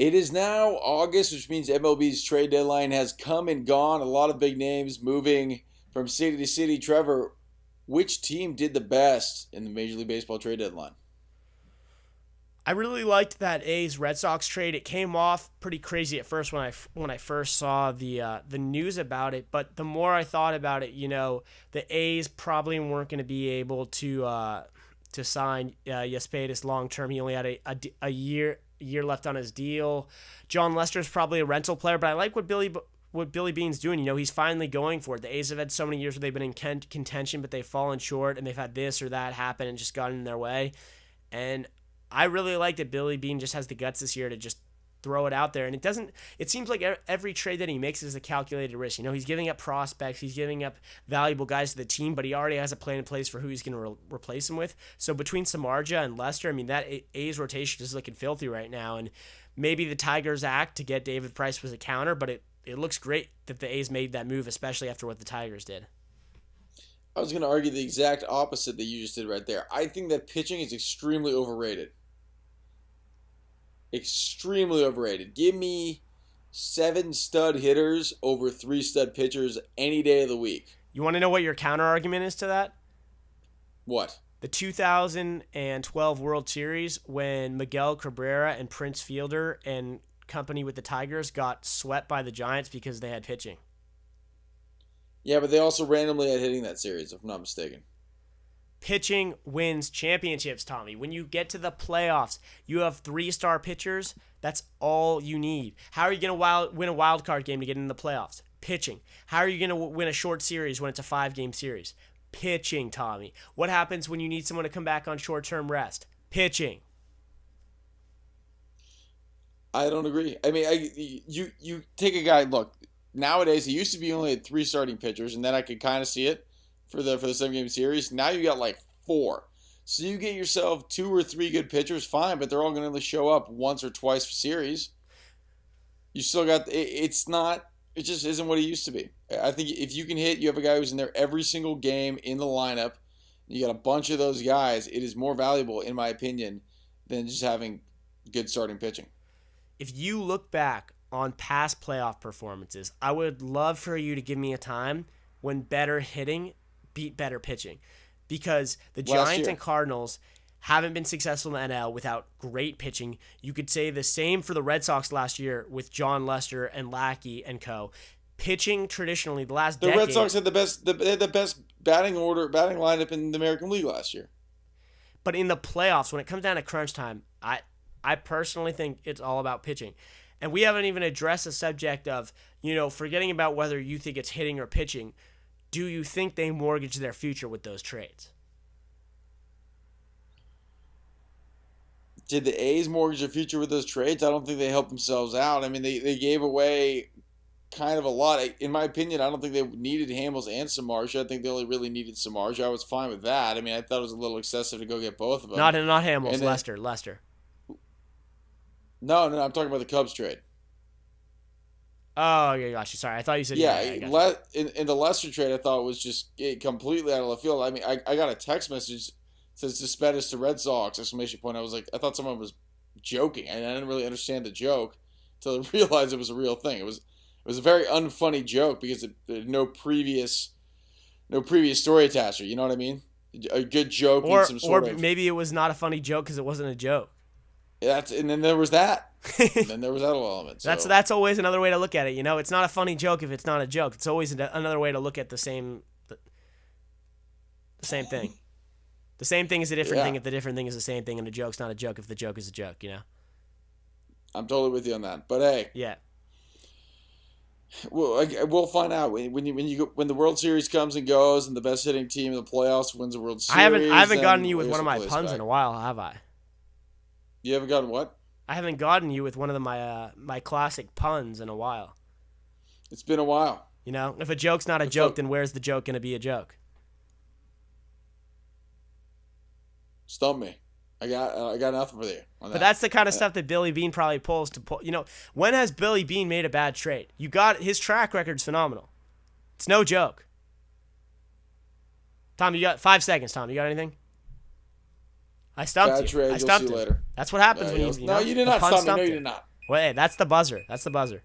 It is now August, which means MLB's trade deadline has come and gone. A lot of big names moving from city to city. Trevor, which team did the best in the Major League Baseball trade deadline? I really liked that A's Red Sox trade. It came off pretty crazy at first when I first saw the news about it, but the more I thought about it, the A's probably weren't going to be able to sign Yespedis long term. He only had a year left on his deal. John Lester's probably a rental player, but I like what Billy Beane's doing. He's finally going for it. The A's have had so many years where they've been in contention, but they've fallen short, and they've had this or that happen and just gotten in their way. And I really like that Billy Beane just has the guts this year to just throw it out there. And it seems like every trade that he makes is a calculated risk. He's giving up prospects, he's giving up valuable guys to the team, but he already has a plan in place for who he's going to replace him with. So between Samardzija and Lester, that A's rotation is looking filthy right now. And maybe the Tigers act to get David Price was a counter, but it looks great that the A's made that move, especially after what the Tigers did. I was going to argue the exact opposite that you just did right there. I think that pitching is extremely overrated. Extremely overrated. Give me 7 stud hitters over 3 stud pitchers any day of the week. You want to know what your counter argument is to that? What? The 2012 World Series when Miguel Cabrera and Prince Fielder and company with the Tigers got swept by the Giants because they had pitching. Yeah, but they also randomly had hitting that series, if I'm not mistaken. Pitching wins championships, Tommy. When you get to the playoffs, you have 3-star pitchers. That's all you need. How are you going to win a wild card game to get into the playoffs? Pitching. How are you going to win a short series when it's a 5-game series? Pitching, Tommy. What happens when you need someone to come back on short-term rest? Pitching. I don't agree. You take a guy. Look, nowadays it used to be only 3 starting pitchers, and then I could kind of see it. For the 7-game series, now you got like 4. So you get yourself 2 or 3 good pitchers, fine, but they're all going to show up once or twice for series. You still got it just isn't what it used to be. I think if you can hit, you have a guy who's in there every single game in the lineup. You got a bunch of those guys. It is more valuable, in my opinion, than just having good starting pitching. If you look back on past playoff performances, I would love for you to give me a time when better hitting beat better pitching, because the Giants and Cardinals haven't been successful in the NL without great pitching. You could say the same for the Red Sox last year with John Lester and Lackey and co. Pitching traditionally the last decade. The Red Sox had the best batting lineup in the American League last year. But in the playoffs, when it comes down to crunch time, I personally think it's all about pitching. And we haven't even addressed the subject of, forgetting about whether you think it's hitting or pitching. Do you think they mortgage their future with those trades? Did the A's mortgage their future with those trades? I don't think they helped themselves out. They gave away kind of a lot. In my opinion, I don't think they needed Hamels and Samardzija. I think they only really needed Samardzija. I was fine with that. I thought it was a little excessive to go get both of them. Not Hamels, Lester. No, I'm talking about the Cubs trade. Oh, yeah, gosh, sorry. I thought you said in the Lester trade, I thought was just completely out of left field. I got a text message that says Cespedes to Red Sox ! I was like, I thought someone was joking, and I didn't really understand the joke until I realized it was a real thing. It was a very unfunny joke because no previous story attached. You know what I mean? A good joke or maybe it was not a funny joke because it wasn't a joke. And then there was that. And then there was that little element. So. That's always another way to look at it. It's not a funny joke if it's not a joke. It's always another way to look at the same thing. The same thing is a different thing if the different thing is the same thing, and a joke's not a joke if the joke is a joke. I'm totally with you on that. But hey, yeah. Well, we'll find out when the World Series comes and goes, and the best hitting team in the playoffs wins the World Series. I haven't gotten you with one of my puns in a while, have I? You haven't gotten what? I haven't gotten you with one of my classic puns in a while. It's been a while. If a joke's not a joke, then where's the joke going to be a joke? Stump me. I got nothing for you on that. But that's the kind of stuff that Billy Beane probably pulls to pull. When has Billy Beane made a bad trade? His track record's phenomenal. It's no joke. Tom, you got 5 seconds. Tom, you got anything? I stumped bad you. Trade, I stumped you'll see you. later. That's what happens when you. No, you did not stump me. No, you did not. Well, hey, that's the buzzer. That's the buzzer.